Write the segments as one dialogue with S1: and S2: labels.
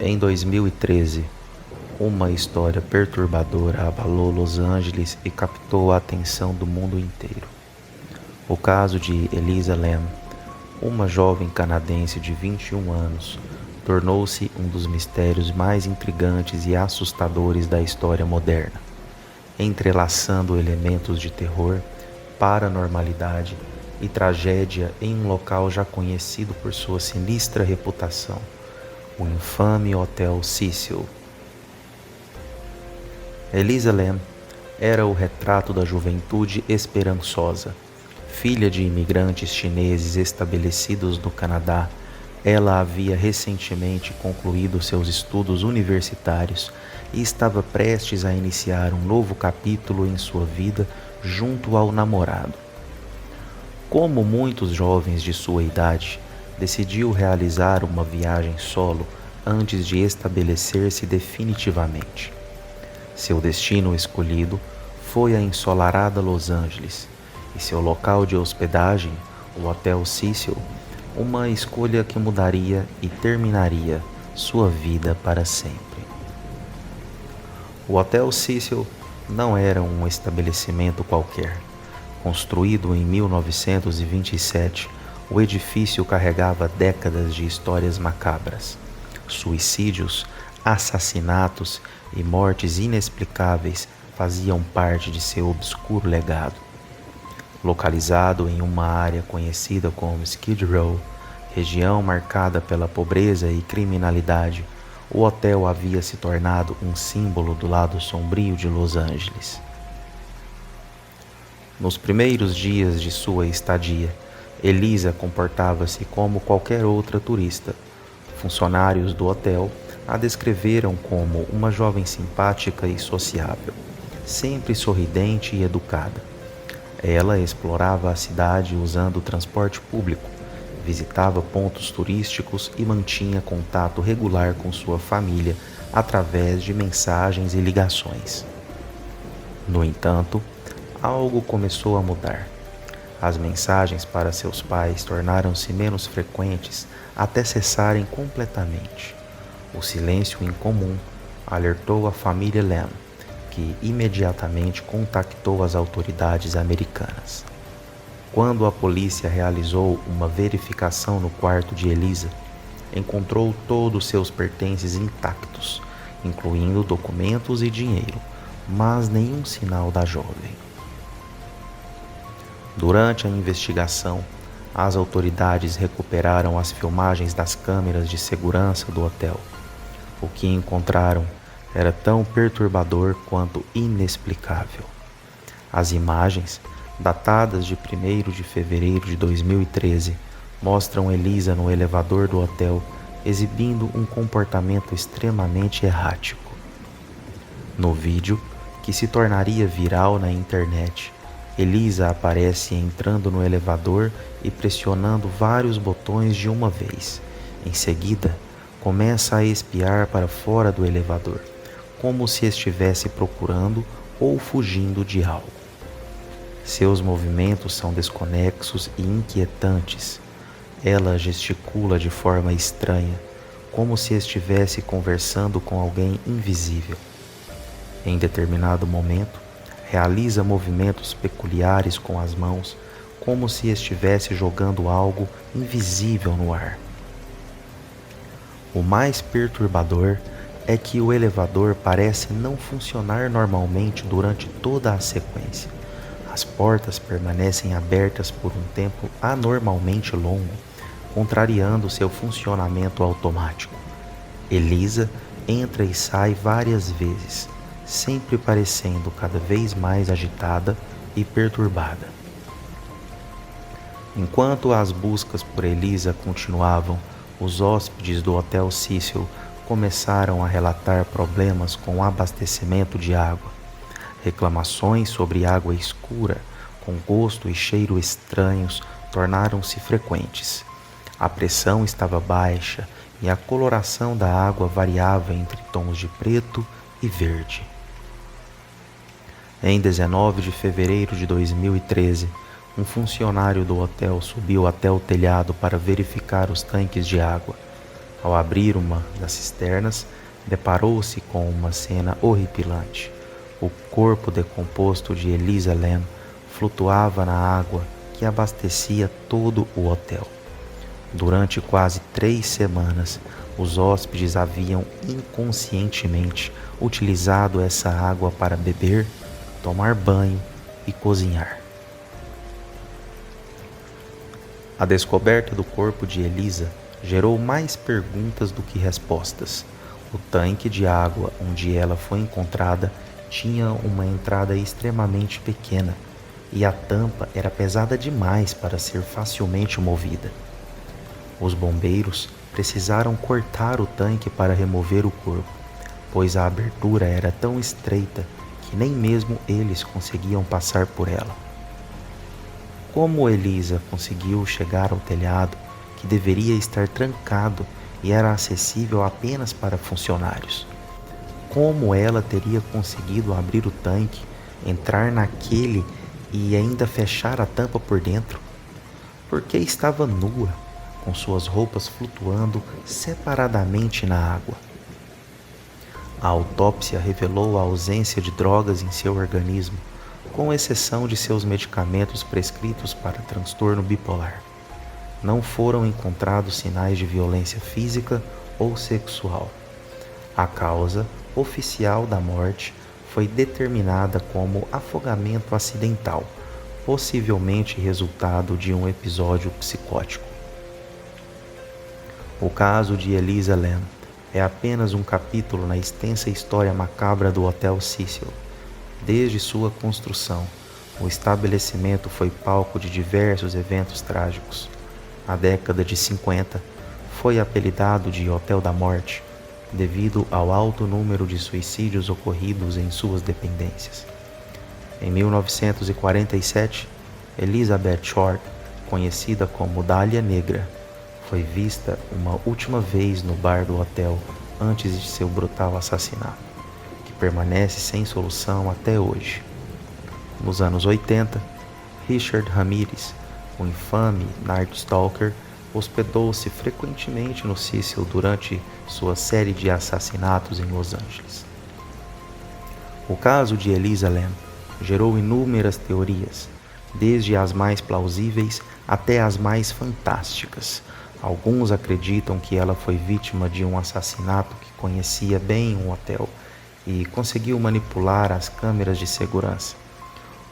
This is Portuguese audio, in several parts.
S1: Em 2013, uma história perturbadora abalou Los Angeles e captou a atenção do mundo inteiro. O caso de Elisa Lam, uma jovem canadense de 21 anos, tornou-se um dos mistérios mais intrigantes e assustadores da história moderna, entrelaçando elementos de terror, paranormalidade e tragédia em um local já conhecido por sua sinistra reputação, o infame Hotel Cecil. Elisa Lam era o retrato da juventude esperançosa. Filha de imigrantes chineses estabelecidos no Canadá, ela havia recentemente concluído seus estudos universitários e estava prestes a iniciar um novo capítulo em sua vida junto ao namorado. Como muitos jovens de sua idade, decidiu realizar uma viagem solo antes de estabelecer-se definitivamente. Seu destino escolhido foi a ensolarada Los Angeles, e seu local de hospedagem, o Hotel Cecil, uma escolha que mudaria e terminaria sua vida para sempre. O Hotel Cecil não era um estabelecimento qualquer. Construído em 1927, o edifício carregava décadas de histórias macabras, suicídios, assassinatos e mortes inexplicáveis faziam parte de seu obscuro legado. Localizado em uma área conhecida como Skid Row, região marcada pela pobreza e criminalidade, o hotel havia se tornado um símbolo do lado sombrio de Los Angeles. Nos primeiros dias de sua estadia, Elisa comportava-se como qualquer outra turista. Funcionários do hotel a descreveram como uma jovem simpática e sociável, sempre sorridente e educada. Ela explorava a cidade usando o transporte público, visitava pontos turísticos e mantinha contato regular com sua família através de mensagens e ligações. No entanto, algo começou a mudar. As mensagens para seus pais tornaram-se menos frequentes até cessarem completamente. O silêncio incomum alertou a família Lam, que imediatamente contactou as autoridades americanas. Quando a polícia realizou uma verificação no quarto de Elisa, encontrou todos seus pertences intactos, incluindo documentos e dinheiro, mas nenhum sinal da jovem. Durante a investigação, as autoridades recuperaram as filmagens das câmeras de segurança do hotel. O que encontraram era tão perturbador quanto inexplicável. As imagens, datadas de 1º de fevereiro de 2013, mostram Elisa no elevador do hotel exibindo um comportamento extremamente errático. No vídeo, que se tornaria viral na internet, Elisa aparece entrando no elevador e pressionando vários botões de uma vez. Em seguida, começa a espiar para fora do elevador, como se estivesse procurando ou fugindo de algo. Seus movimentos são desconexos e inquietantes. Ela gesticula de forma estranha, como se estivesse conversando com alguém invisível. Em determinado momento, realiza movimentos peculiares com as mãos, como se estivesse jogando algo invisível no ar. O mais perturbador é que o elevador parece não funcionar normalmente durante toda a sequência. As portas permanecem abertas por um tempo anormalmente longo, contrariando seu funcionamento automático. Elisa entra e sai várias vezes, sempre parecendo cada vez mais agitada e perturbada. Enquanto as buscas por Elisa continuavam, os hóspedes do Hotel Cecil começaram a relatar problemas com o abastecimento de água. Reclamações sobre água escura, com gosto e cheiro estranhos, tornaram-se frequentes. A pressão estava baixa e a coloração da água variava entre tons de preto e verde. Em 19 de fevereiro de 2013, um funcionário do hotel subiu até o telhado para verificar os tanques de água. Ao abrir uma das cisternas, deparou-se com uma cena horripilante. O corpo decomposto de Elisa Lam flutuava na água que abastecia todo o hotel. Durante quase 3 semanas, os hóspedes haviam inconscientemente utilizado essa água para beber, tomar banho e cozinhar. A descoberta do corpo de Elisa gerou mais perguntas do que respostas. O tanque de água onde ela foi encontrada tinha uma entrada extremamente pequena e a tampa era pesada demais para ser facilmente movida. Os bombeiros precisaram cortar o tanque para remover o corpo, pois a abertura era tão estreita que nem mesmo eles conseguiam passar por ela. Como Elisa conseguiu chegar ao telhado, que deveria estar trancado e era acessível apenas para funcionários? Como ela teria conseguido abrir o tanque, entrar naquele e ainda fechar a tampa por dentro? Por que estava nua, com suas roupas flutuando separadamente na água? A autópsia revelou a ausência de drogas em seu organismo, com exceção de seus medicamentos prescritos para transtorno bipolar. Não foram encontrados sinais de violência física ou sexual. A causa oficial da morte foi determinada como afogamento acidental, possivelmente resultado de um episódio psicótico. O caso de Elisa Lam é apenas um capítulo na extensa história macabra do Hotel Cecil. Desde sua construção, o estabelecimento foi palco de diversos eventos trágicos. Na década de 50, foi apelidado de Hotel da Morte, devido ao alto número de suicídios ocorridos em suas dependências. Em 1947, Elizabeth Short, conhecida como Dália Negra, foi vista uma última vez no bar do hotel antes de seu brutal assassinato, que permanece sem solução até hoje. Nos anos 80, Richard Ramirez, o infame Night Stalker, hospedou-se frequentemente no Cecil durante sua série de assassinatos em Los Angeles. O caso de Elisa Lam gerou inúmeras teorias, desde as mais plausíveis até as mais fantásticas. Alguns acreditam que ela foi vítima de um assassinato que conhecia bem um hotel e conseguiu manipular as câmeras de segurança.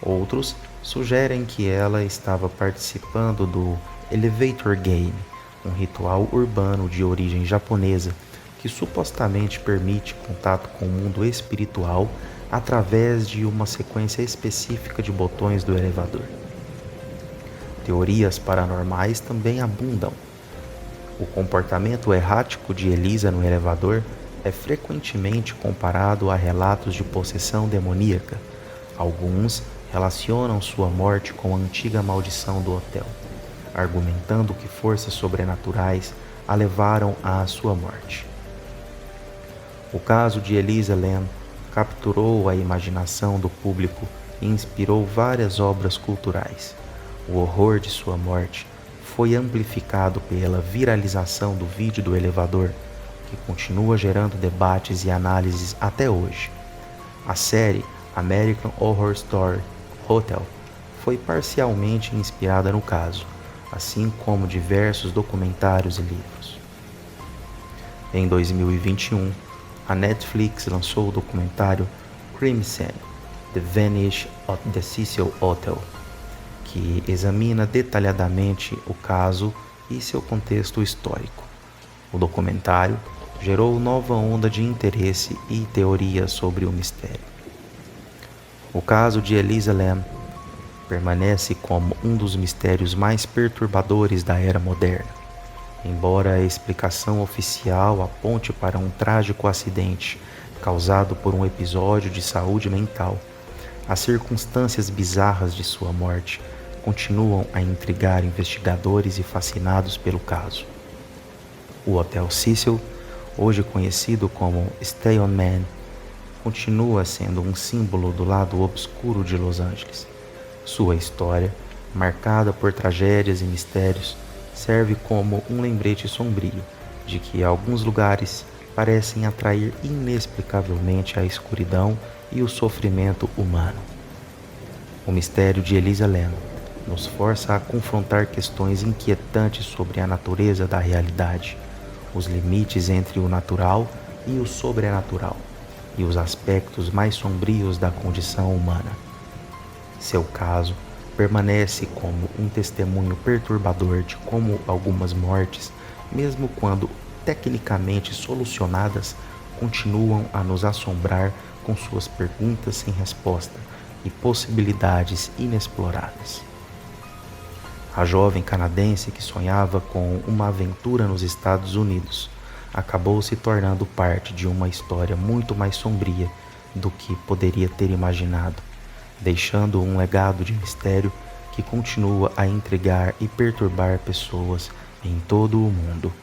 S1: Outros sugerem que ela estava participando do Elevator Game, um ritual urbano de origem japonesa que supostamente permite contato com o mundo espiritual através de uma sequência específica de botões do elevador. Teorias paranormais também abundam. O comportamento errático de Elisa no elevador é frequentemente comparado a relatos de possessão demoníaca. Alguns relacionam sua morte com a antiga maldição do hotel, argumentando que forças sobrenaturais a levaram à sua morte. O caso de Elisa Lam capturou a imaginação do público e inspirou várias obras culturais. O horror de sua morte foi amplificado pela viralização do vídeo do elevador, que continua gerando debates e análises até hoje. A série American Horror Story Hotel foi parcialmente inspirada no caso, assim como diversos documentários e livros. Em 2021, a Netflix lançou o documentário Crime Scene: The Vanish of the Cecil Hotel, que examina detalhadamente o caso e seu contexto histórico. O documentário gerou nova onda de interesse e teorias sobre o mistério. O caso de Elisa Lam permanece como um dos mistérios mais perturbadores da era moderna. Embora a explicação oficial aponte para um trágico acidente causado por um episódio de saúde mental, as circunstâncias bizarras de sua morte continuam a intrigar investigadores e fascinados pelo caso. O Hotel Cecil, hoje conhecido como Stay On Man, continua sendo um símbolo do lado obscuro de Los Angeles. Sua história, marcada por tragédias e mistérios, serve como um lembrete sombrio de que alguns lugares parecem atrair inexplicavelmente a escuridão e o sofrimento humano. O mistério de Elisa Lam nos força a confrontar questões inquietantes sobre a natureza da realidade, os limites entre o natural e o sobrenatural, e os aspectos mais sombrios da condição humana. Seu caso permanece como um testemunho perturbador de como algumas mortes, mesmo quando tecnicamente solucionadas, continuam a nos assombrar com suas perguntas sem resposta e possibilidades inexploradas. A jovem canadense que sonhava com uma aventura nos Estados Unidos acabou se tornando parte de uma história muito mais sombria do que poderia ter imaginado, deixando um legado de mistério que continua a intrigar e perturbar pessoas em todo o mundo.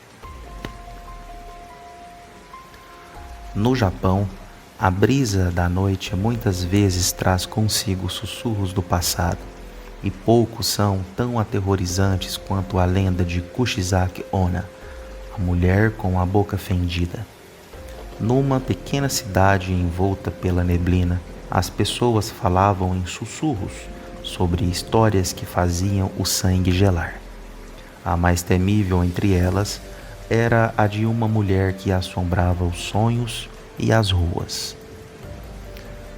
S1: No Japão, a brisa da noite muitas vezes traz consigo sussurros do passado, e poucos são tão aterrorizantes quanto a lenda de Kushizake Onna, a mulher com a boca fendida. Numa pequena cidade envolta pela neblina, as pessoas falavam em sussurros sobre histórias que faziam o sangue gelar. A mais temível entre elas era a de uma mulher que assombrava os sonhos e as ruas.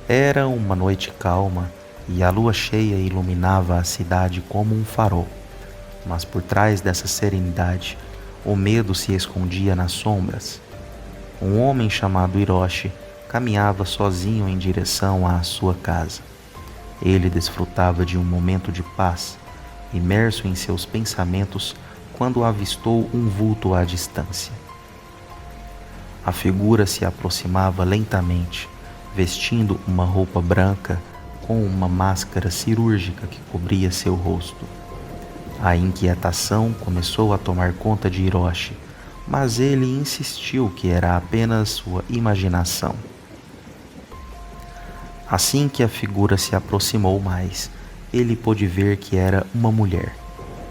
S1: Era uma noite calma e a lua cheia iluminava a cidade como um farol, mas por trás dessa serenidade, o medo se escondia nas sombras. Um homem chamado Hiroshi caminhava sozinho em direção à sua casa. Ele desfrutava de um momento de paz, imerso em seus pensamentos, quando avistou um vulto à distância. A figura se aproximava lentamente, vestindo uma roupa branca com uma máscara cirúrgica que cobria seu rosto. A inquietação começou a tomar conta de Hiroshi, mas ele insistiu que era apenas sua imaginação. Assim que a figura se aproximou mais, ele pôde ver que era uma mulher.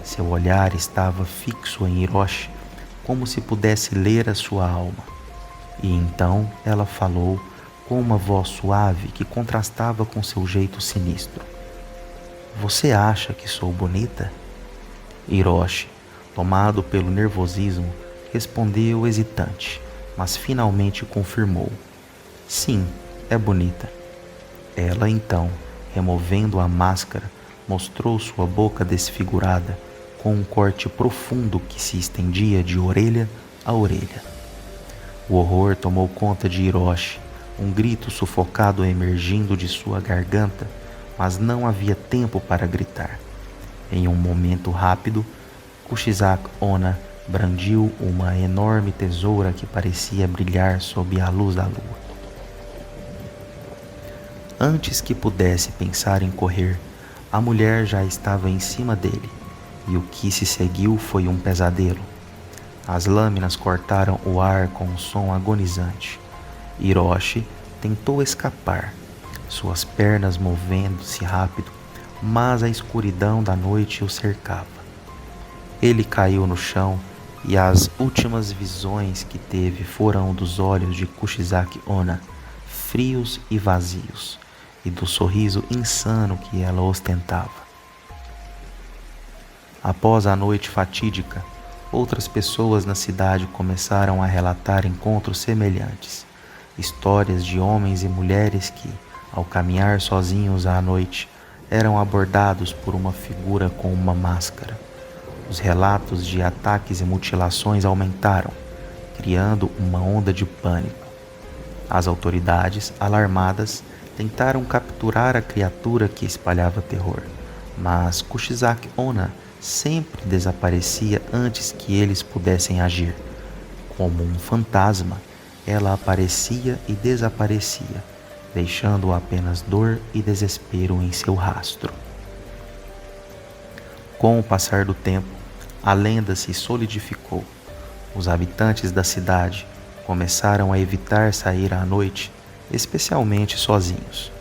S1: Seu olhar estava fixo em Hiroshi, como se pudesse ler a sua alma. E então ela falou com uma voz suave que contrastava com seu jeito sinistro. "Você acha que sou bonita?" Hiroshi, tomado pelo nervosismo, respondeu hesitante, mas finalmente confirmou: "Sim, é bonita." Ela então, removendo a máscara, mostrou sua boca desfigurada, com um corte profundo que se estendia de orelha a orelha. O horror tomou conta de Hiroshi, um grito sufocado emergindo de sua garganta, mas não havia tempo para gritar. Em um momento rápido, Kushizake Onna brandiu uma enorme tesoura que parecia brilhar sob a luz da lua. Antes que pudesse pensar em correr, a mulher já estava em cima dele, e o que se seguiu foi um pesadelo. As lâminas cortaram o ar com um som agonizante. Hiroshi tentou escapar, suas pernas movendo-se rápido, mas a escuridão da noite o cercava. Ele caiu no chão e as últimas visões que teve foram dos olhos de Kushizake Onna, frios e vazios, e do sorriso insano que ela ostentava. Após a noite fatídica, outras pessoas na cidade começaram a relatar encontros semelhantes, histórias de homens e mulheres que, ao caminhar sozinhos à noite, eram abordados por uma figura com uma máscara. Os relatos de ataques e mutilações aumentaram, criando uma onda de pânico. As autoridades, alarmadas, tentaram capturar a criatura que espalhava terror, mas Kushizake Onna sempre desaparecia antes que eles pudessem agir. Como um fantasma, ela aparecia e desaparecia, deixando apenas dor e desespero em seu rastro. Com o passar do tempo, a lenda se solidificou. Os habitantes da cidade começaram a evitar sair à noite, especialmente sozinhos.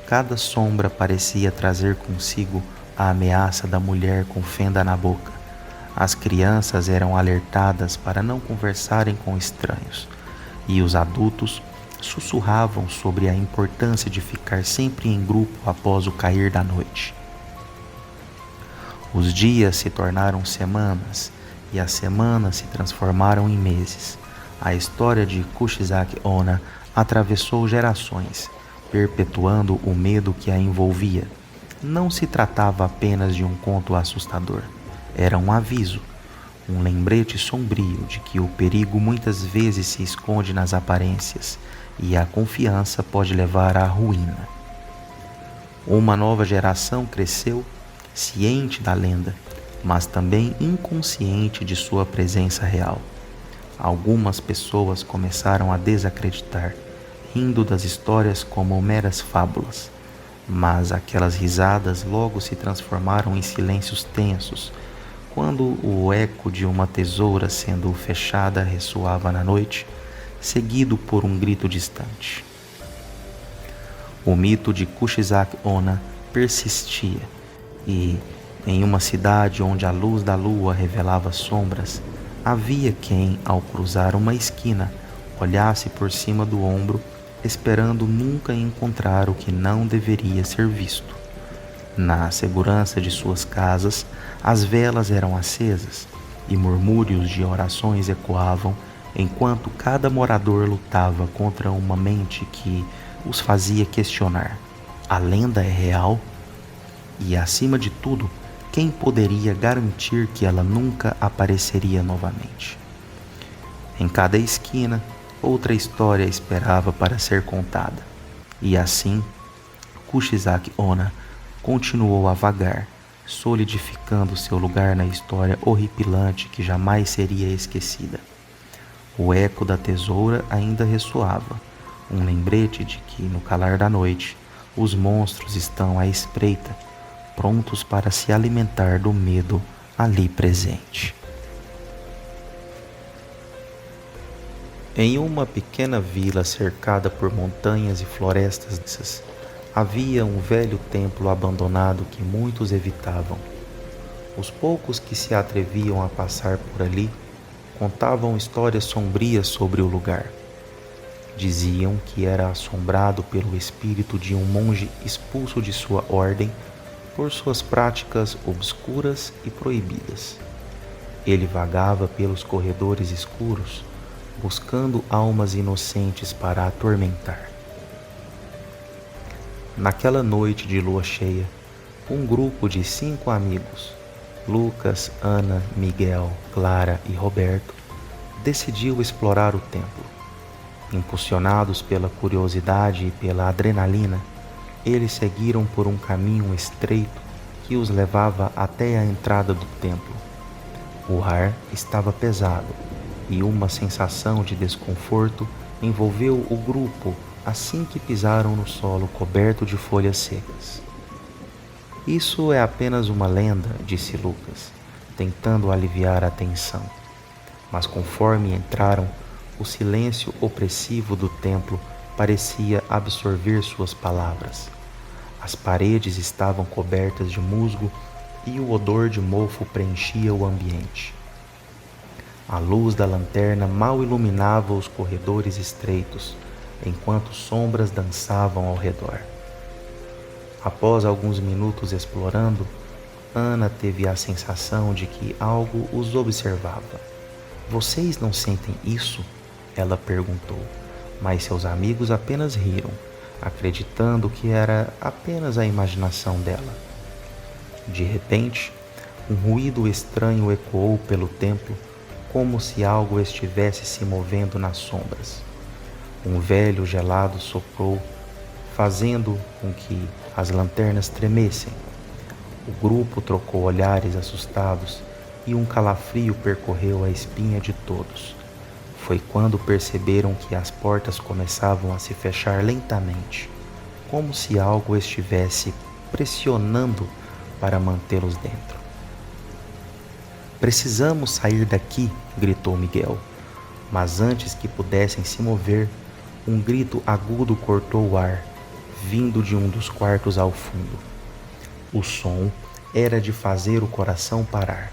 S1: Cada sombra parecia trazer consigo a ameaça da mulher com fenda na boca, As crianças eram alertadas para não conversarem com estranhos, e os adultos sussurravam sobre a importância de ficar sempre em grupo após o cair da noite. Os dias se tornaram semanas e as semanas se transformaram em meses. A história de Kuchisake Onna atravessou gerações, perpetuando o medo que a envolvia. Não se tratava apenas de um conto assustador, era um aviso, um lembrete sombrio de que o perigo muitas vezes se esconde nas aparências e a confiança pode levar à ruína. Uma nova geração cresceu, ciente da lenda, mas também inconsciente de sua presença real. Algumas pessoas começaram a desacreditar, rindo das histórias como meras fábulas, mas aquelas risadas logo se transformaram em silêncios tensos, quando o eco de uma tesoura sendo fechada ressoava na noite, seguido por um grito distante. O mito de Kuchisake Onna persistia, e, em uma cidade onde a luz da lua revelava sombras, havia quem, ao cruzar uma esquina, olhasse por cima do ombro, esperando nunca encontrar o que não deveria ser visto. Na segurança de suas casas, as velas eram acesas e murmúrios de orações ecoavam enquanto cada morador lutava contra uma mente que os fazia questionar: a lenda é real? E, acima de tudo, quem poderia garantir que ela nunca apareceria novamente? Em cada esquina, outra história esperava para ser contada. E assim, Kuchisake Onna continuou a vagar, solidificando seu lugar na história horripilante que jamais seria esquecida. O eco da tesoura ainda ressoava, um lembrete de que, no calar da noite, os monstros estão à espreita, prontos para se alimentar do medo ali presente. Em uma pequena vila cercada por montanhas e florestas densas, havia um velho templo abandonado que muitos evitavam. Os poucos que se atreviam a passar por ali contavam histórias sombrias sobre o lugar. Diziam que era assombrado pelo espírito de um monge expulso de sua ordem por suas práticas obscuras e proibidas. Ele vagava pelos corredores escuros, buscando almas inocentes para atormentar. Naquela noite de lua cheia, um grupo de 5 amigos, Lucas, Ana, Miguel, Clara e Roberto, decidiu explorar o templo. Impulsionados pela curiosidade e pela adrenalina, eles seguiram por um caminho estreito que os levava até a entrada do templo. O ar estava pesado e uma sensação de desconforto envolveu o grupo assim que pisaram no solo coberto de folhas secas. Isso é apenas uma lenda, disse Lucas, tentando aliviar a tensão. Mas conforme entraram, o silêncio opressivo do templo parecia absorver suas palavras. As paredes estavam cobertas de musgo e o odor de mofo preenchia o ambiente. A luz da lanterna mal iluminava os corredores estreitos, enquanto sombras dançavam ao redor. Após alguns minutos explorando, Ana teve a sensação de que algo os observava. "Vocês não sentem isso?" ela perguntou, mas seus amigos apenas riram, acreditando que era apenas a imaginação dela. De repente, um ruído estranho ecoou pelo templo, como se algo estivesse se movendo nas sombras. Um velho gelado soprou, fazendo com que as lanternas tremessem. O grupo trocou olhares assustados e um calafrio percorreu a espinha de todos. Foi quando perceberam que as portas começavam a se fechar lentamente, como se algo estivesse pressionando para mantê-los dentro. "Precisamos sair daqui", gritou Miguel, mas antes que pudessem se mover, um grito agudo cortou o ar, vindo de um dos quartos ao fundo. O som era de fazer o coração parar.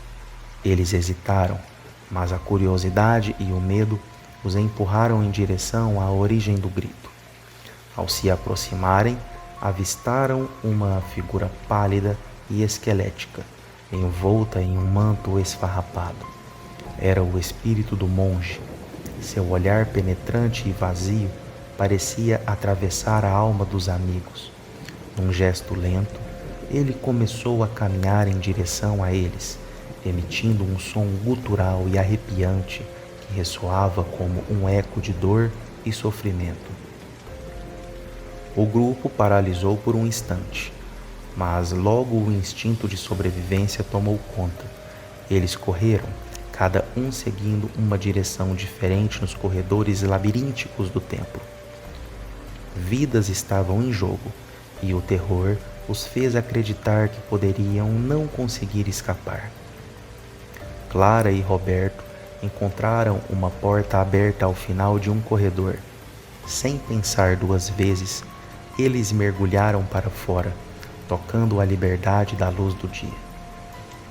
S1: Eles hesitaram, mas a curiosidade e o medo os empurraram em direção à origem do grito. Ao se aproximarem, avistaram uma figura pálida e esquelética, envolta em um manto esfarrapado. Era o espírito do monge. Seu olhar penetrante e vazio parecia atravessar a alma dos amigos. Num gesto lento, ele começou a caminhar em direção a eles, emitindo um som gutural e arrepiante que ressoava como um eco de dor e sofrimento. O grupo paralisou por um instante, mas logo o instinto de sobrevivência tomou conta. Eles correram, cada um seguindo uma direção diferente nos corredores labirínticos do templo. Vidas estavam em jogo, e o terror os fez acreditar que poderiam não conseguir escapar. Clara e Roberto encontraram uma porta aberta ao final de um corredor. Sem pensar duas vezes, eles mergulharam para fora, tocando a liberdade da luz do dia.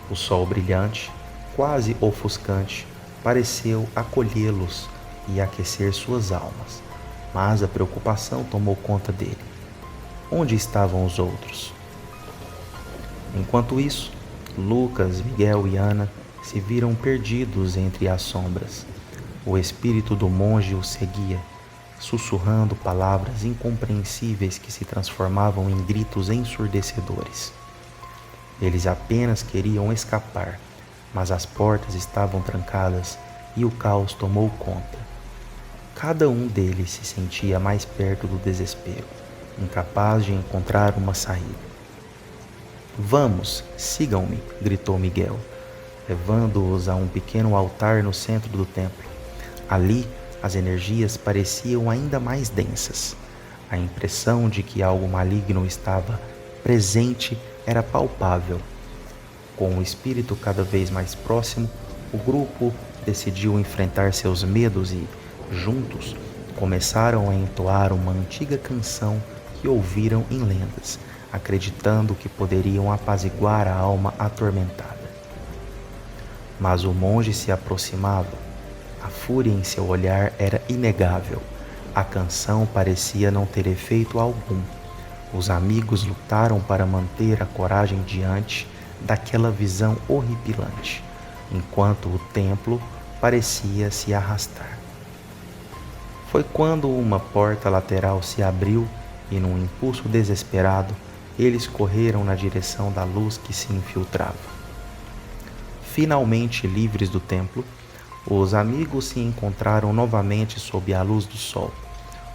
S1: O sol brilhante, quase ofuscante, pareceu acolhê-los e aquecer suas almas, mas a preocupação tomou conta dele. Onde estavam os outros? Enquanto isso, Lucas, Miguel e Ana se viram perdidos entre as sombras. O espírito do monge os seguia, sussurrando palavras incompreensíveis que se transformavam em gritos ensurdecedores. Eles apenas queriam escapar, mas as portas estavam trancadas e o caos tomou conta. Cada um deles se sentia mais perto do desespero, incapaz de encontrar uma saída. "Vamos, sigam-me", gritou Miguel, levando-os a um pequeno altar no centro do templo. Ali, as energias pareciam ainda mais densas. A impressão de que algo maligno estava presente era palpável. Com o espírito cada vez mais próximo, o grupo decidiu enfrentar seus medos e, juntos, começaram a entoar uma antiga canção que ouviram em lendas, acreditando que poderiam apaziguar a alma atormentada. Mas o monge se aproximava. A fúria em seu olhar era inegável. A canção parecia não ter efeito algum. Os amigos lutaram para manter a coragem diante daquela visão horripilante, enquanto o templo parecia se arrastar. Foi quando uma porta lateral se abriu e, num impulso desesperado, eles correram na direção da luz que se infiltrava. Finalmente livres do templo, os amigos se encontraram novamente sob a luz do sol.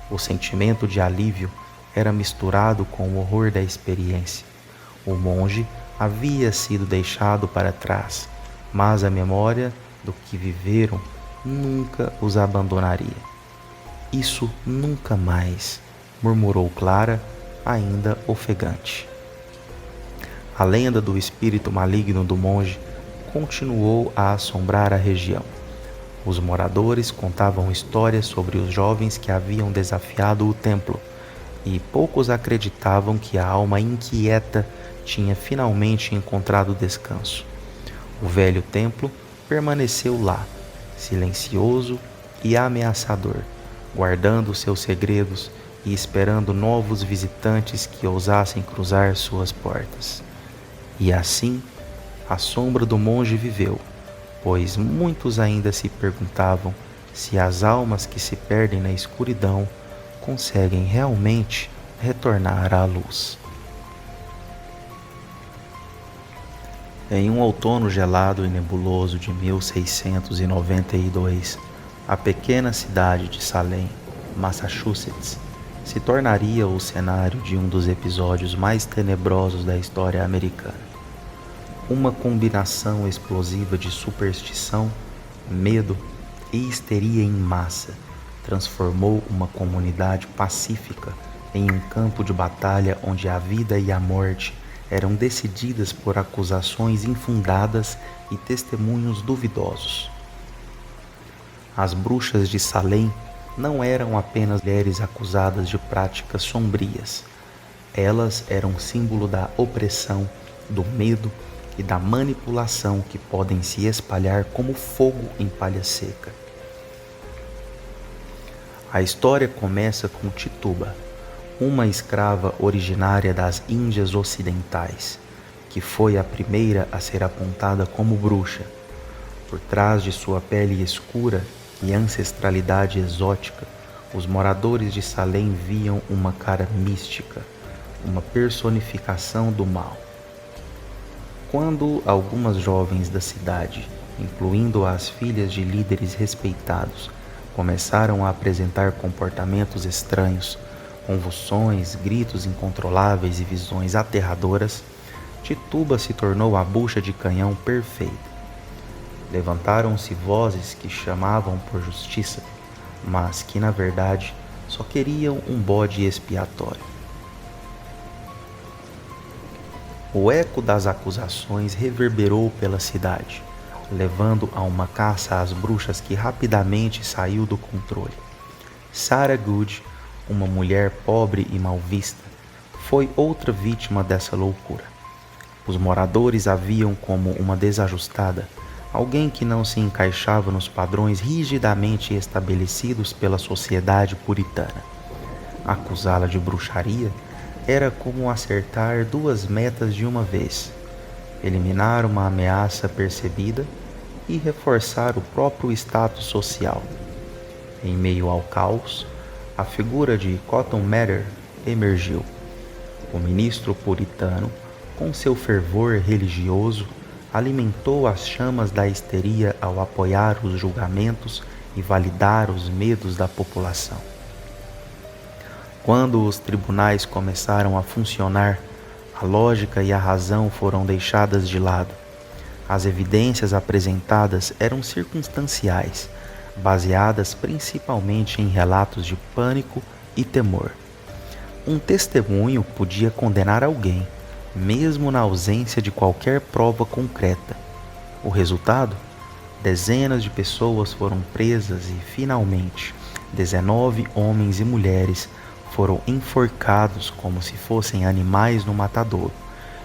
S1: O sentimento de alívio era misturado com o horror da experiência. O monge havia sido deixado para trás, mas a memória do que viveram nunca os abandonaria. "Isso nunca mais", murmurou Clara, ainda ofegante. A lenda do espírito maligno do monge continuou a assombrar a região. Os moradores contavam histórias sobre os jovens que haviam desafiado o templo, e poucos acreditavam que a alma inquieta tinha finalmente encontrado descanso. O velho templo permaneceu lá, silencioso e ameaçador, guardando seus segredos e esperando novos visitantes que ousassem cruzar suas portas. E assim, a sombra do monge viveu, pois muitos ainda se perguntavam se as almas que se perdem na escuridão conseguem realmente retornar à luz. Em um outono gelado e nebuloso de 1692, a pequena cidade de Salem, Massachusetts, se tornaria o cenário de um dos episódios mais tenebrosos da história americana. Uma combinação explosiva de superstição, medo e histeria em massa transformou uma comunidade pacífica em um campo de batalha onde a vida e a morte eram decididas por acusações infundadas e testemunhos duvidosos. As bruxas de Salem não eram apenas mulheres acusadas de práticas sombrias. Elas eram símbolo da opressão, do medo e da manipulação que podem se espalhar como fogo em palha seca. A história começa com Tituba, uma escrava originária das Índias Ocidentais, que foi a primeira a ser apontada como bruxa. Por trás de sua pele escura e ancestralidade exótica, os moradores de Salem viam uma cara mística, uma personificação do mal. Quando algumas jovens da cidade, incluindo as filhas de líderes respeitados, começaram a apresentar comportamentos estranhos, convulsões, gritos incontroláveis e visões aterradoras, Tituba se tornou a bucha de canhão perfeita. Levantaram-se vozes que chamavam por justiça, mas que na verdade só queriam um bode expiatório. O eco das acusações reverberou pela cidade, levando a uma caça às bruxas que rapidamente saiu do controle. Sarah Good, uma mulher pobre e mal vista, foi outra vítima dessa loucura. Os moradores a viam como uma desajustada, alguém que não se encaixava nos padrões rigidamente estabelecidos pela sociedade puritana. Acusá-la de bruxaria era como acertar duas metas de uma vez: eliminar uma ameaça percebida e reforçar o próprio status social. Em meio ao caos, a figura de Cotton Mather emergiu. O ministro puritano, com seu fervor religioso, alimentou as chamas da histeria ao apoiar os julgamentos e validar os medos da população. Quando os tribunais começaram a funcionar, a lógica e a razão foram deixadas de lado. As evidências apresentadas eram circunstanciais, baseadas principalmente em relatos de pânico e temor. Um testemunho podia condenar alguém, mesmo na ausência de qualquer prova concreta. O resultado? Dezenas de pessoas foram presas e, finalmente, 19 homens e mulheres foram enforcados como se fossem animais no matadouro,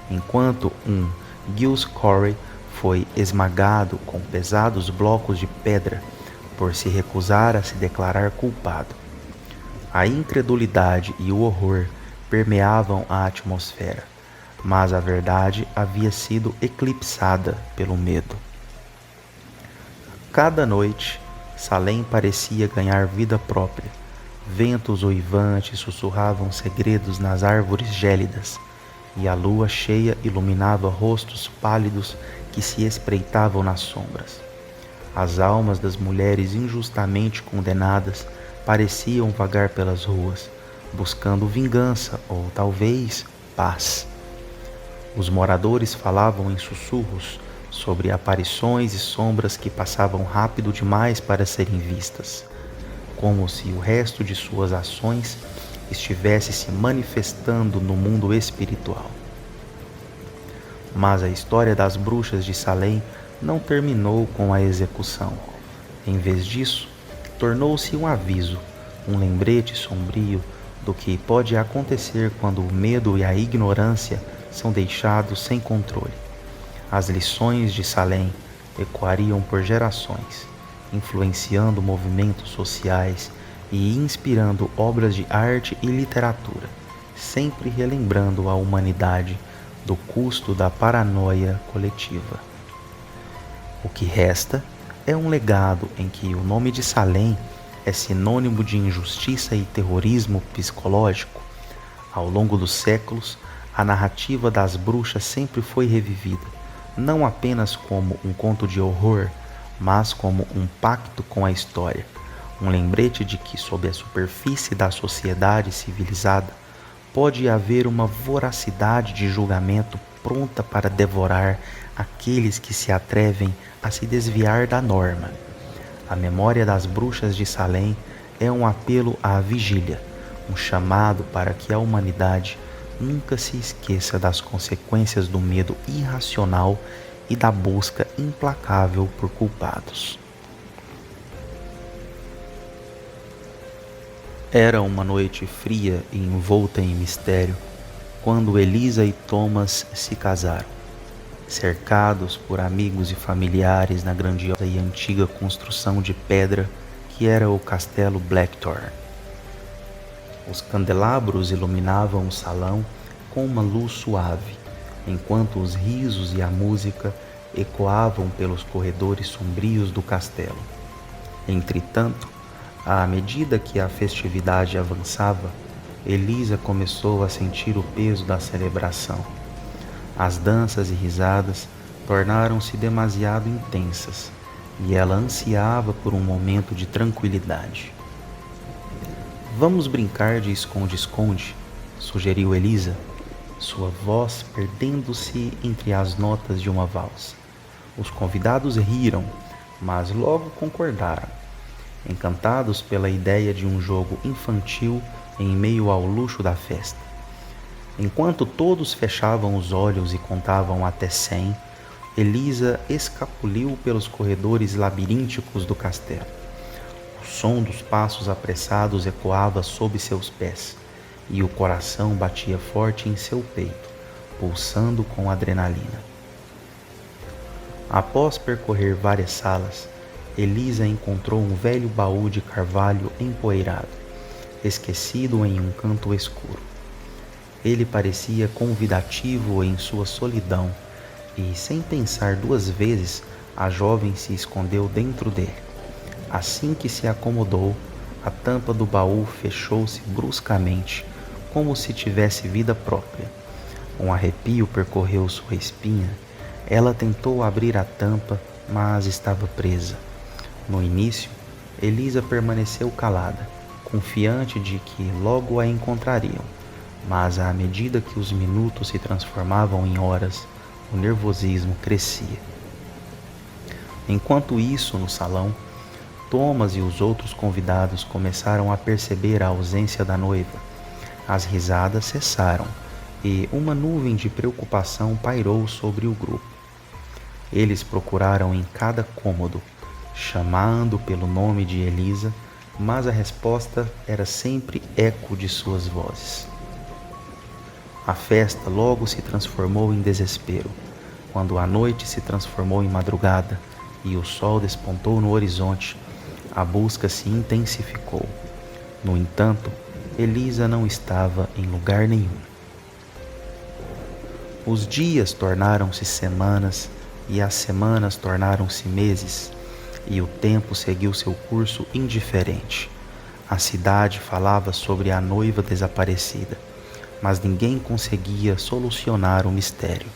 S1: enquanto um Giles Corey foi esmagado com pesados blocos de pedra por se recusar a se declarar culpado. A incredulidade e o horror permeavam a atmosfera, mas a verdade havia sido eclipsada pelo medo. Cada noite, Salem parecia ganhar vida própria. Ventos uivantes sussurravam segredos nas árvores gélidas, e a lua cheia iluminava rostos pálidos que se espreitavam nas sombras. As almas das mulheres injustamente condenadas pareciam vagar pelas ruas, buscando vingança ou talvez paz. Os moradores falavam em sussurros sobre aparições e sombras que passavam rápido demais para serem vistas, como se o resto de suas ações estivesse se manifestando no mundo espiritual. Mas a história das bruxas de Salem não terminou com a execução. Em vez disso, tornou-se um aviso, um lembrete sombrio do que pode acontecer quando o medo e a ignorância são deixados sem controle. As lições de Salem ecoariam por gerações, influenciando movimentos sociais e inspirando obras de arte e literatura, sempre relembrando a humanidade do custo da paranoia coletiva. O que resta é um legado em que o nome de Salem é sinônimo de injustiça e terrorismo psicológico. Ao longo dos séculos, a narrativa das bruxas sempre foi revivida, não apenas como um conto de horror, mas como um pacto com a história, um lembrete de que, sob a superfície da sociedade civilizada, pode haver uma voracidade de julgamento pronta para devorar aqueles que se atrevem a se desviar da norma. A memória das bruxas de Salem é um apelo à vigília, um chamado para que a humanidade nunca se esqueça das consequências do medo irracional e da busca implacável por culpados. Era uma noite fria e envolta em mistério quando Elisa e Thomas se casaram. cercados por amigos e familiares na grandiosa e antiga construção de pedra que era o Castelo Blackthorn. Os candelabros iluminavam o salão com uma luz suave, enquanto os risos e a música ecoavam pelos corredores sombrios do castelo. Entretanto, à medida que a festividade avançava, Elisa começou a sentir o peso da celebração. As danças e risadas tornaram-se demasiado intensas e ela ansiava por um momento de tranquilidade. "Vamos brincar de esconde-esconde", sugeriu Elisa, sua voz perdendo-se entre as notas de uma valsa. Os convidados riram, mas logo concordaram, encantados pela ideia de um jogo infantil em meio ao luxo da festa. Enquanto todos fechavam os olhos e contavam até 100, Elisa escapuliu pelos corredores labirínticos do castelo. O som dos passos apressados ecoava sob seus pés, e o coração batia forte em seu peito, pulsando com adrenalina. Após percorrer várias salas, Elisa encontrou um velho baú de carvalho empoeirado, esquecido em um canto escuro. Ele parecia convidativo em sua solidão, e, sem pensar duas vezes, a jovem se escondeu dentro dele. Assim que se acomodou, a tampa do baú fechou-se bruscamente, como se tivesse vida própria. Um arrepio percorreu sua espinha. Ela tentou abrir a tampa, mas estava presa. No início, Elisa permaneceu calada, confiante de que logo a encontrariam, mas à medida que os minutos se transformavam em horas, o nervosismo crescia. Enquanto isso, no salão, Thomas e os outros convidados começaram a perceber a ausência da noiva. As risadas cessaram e uma nuvem de preocupação pairou sobre o grupo. Eles procuraram em cada cômodo, chamando pelo nome de Elisa, mas a resposta era sempre eco de suas vozes. A festa logo se transformou em desespero, quando a noite se transformou em madrugada e o sol despontou no horizonte. A busca se intensificou. No entanto, Elisa não estava em lugar nenhum. Os dias tornaram-se semanas e as semanas tornaram-se meses, e o tempo seguiu seu curso indiferente. A cidade falava sobre a noiva desaparecida, mas ninguém conseguia solucionar o mistério.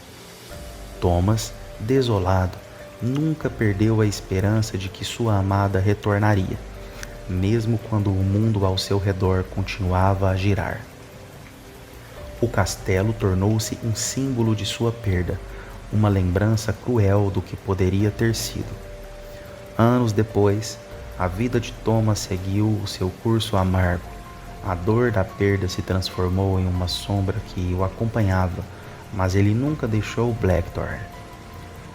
S1: Thomas, desolado, nunca perdeu a esperança de que sua amada retornaria, mesmo quando o mundo ao seu redor continuava a girar. O castelo tornou-se um símbolo de sua perda, uma lembrança cruel do que poderia ter sido. Anos depois, a vida de Thomas seguiu o seu curso amargo. A dor da perda se transformou em uma sombra que o acompanhava, mas ele nunca deixou Blackthorn.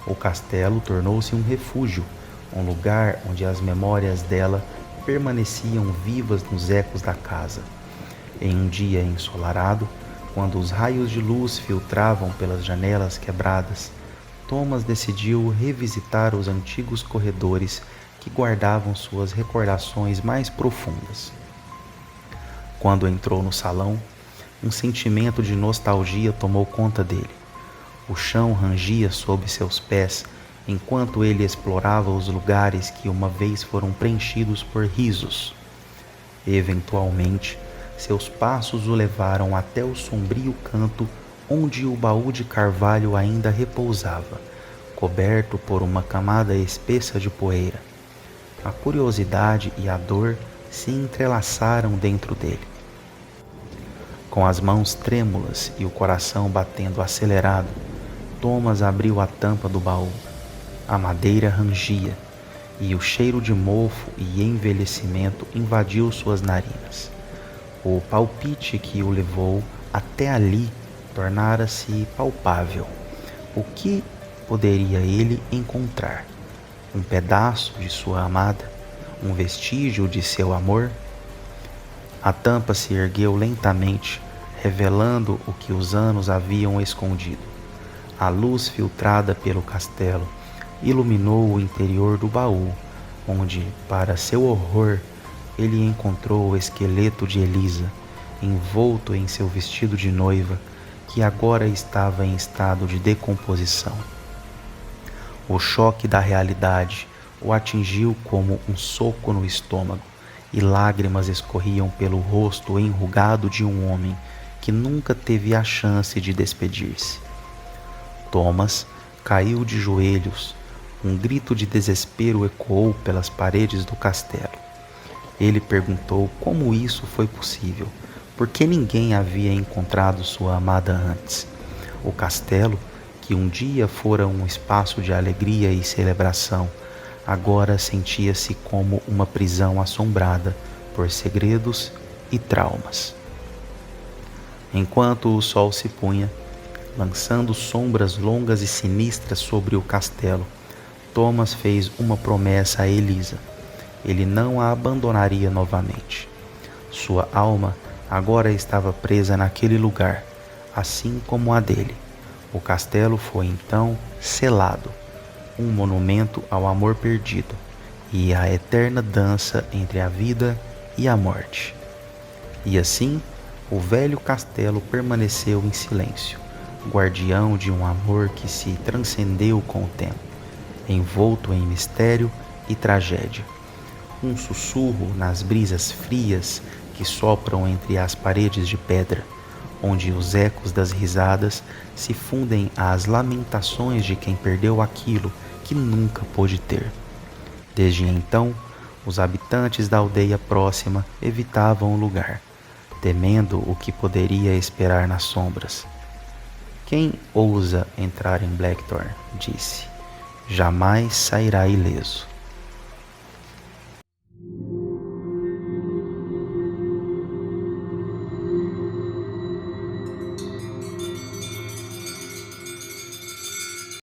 S1: O castelo tornou-se um refúgio, um lugar onde as memórias dela permaneciam vivas nos ecos da casa. Em um dia ensolarado, quando os raios de luz filtravam pelas janelas quebradas, Thomas decidiu revisitar os antigos corredores que guardavam suas recordações mais profundas. Quando entrou no salão, um sentimento de nostalgia tomou conta dele. O chão rangia sob seus pés enquanto ele explorava os lugares que uma vez foram preenchidos por risos. Eventualmente, seus passos o levaram até o sombrio canto onde o baú de carvalho ainda repousava, coberto por uma camada espessa de poeira. A curiosidade e a dor se entrelaçaram dentro dele. Com as mãos trêmulas e o coração batendo acelerado, Thomas abriu a tampa do baú. A madeira rangia, e o cheiro de mofo e envelhecimento invadiu suas narinas. O palpite que o levou até ali tornara-se palpável. O que poderia ele encontrar? Um pedaço de sua amada? Um vestígio de seu amor? A tampa se ergueu lentamente, revelando o que os anos haviam escondido. A luz filtrada pelo castelo iluminou o interior do baú, onde, para seu horror, ele encontrou o esqueleto de Elisa, envolto em seu vestido de noiva, que agora estava em estado de decomposição. O choque da realidade o atingiu como um soco no estômago, e lágrimas escorriam pelo rosto enrugado de um homem que nunca teve a chance de despedir-se. Thomas caiu de joelhos. Um grito de desespero ecoou pelas paredes do castelo. Ele perguntou como isso foi possível, porque ninguém havia encontrado sua amada antes. O castelo, que um dia fora um espaço de alegria e celebração, agora sentia-se como uma prisão assombrada por segredos e traumas. Enquanto o sol se punha, lançando sombras longas e sinistras sobre o castelo, Thomas fez uma promessa a Elisa. Ele não a abandonaria novamente. Sua alma agora estava presa naquele lugar, assim como a dele. O castelo foi então selado, um monumento ao amor perdido e à eterna dança entre a vida e a morte. E assim, o velho castelo permaneceu em silêncio, guardião de um amor que se transcendeu com o tempo, envolto em mistério e tragédia. Um sussurro nas brisas frias que sopram entre as paredes de pedra, onde os ecos das risadas se fundem às lamentações de quem perdeu aquilo que nunca pôde ter. Desde então, os habitantes da aldeia próxima evitavam o lugar, temendo o que poderia esperar nas sombras. Quem ousa entrar em Blackthorn, disse, jamais sairá ileso.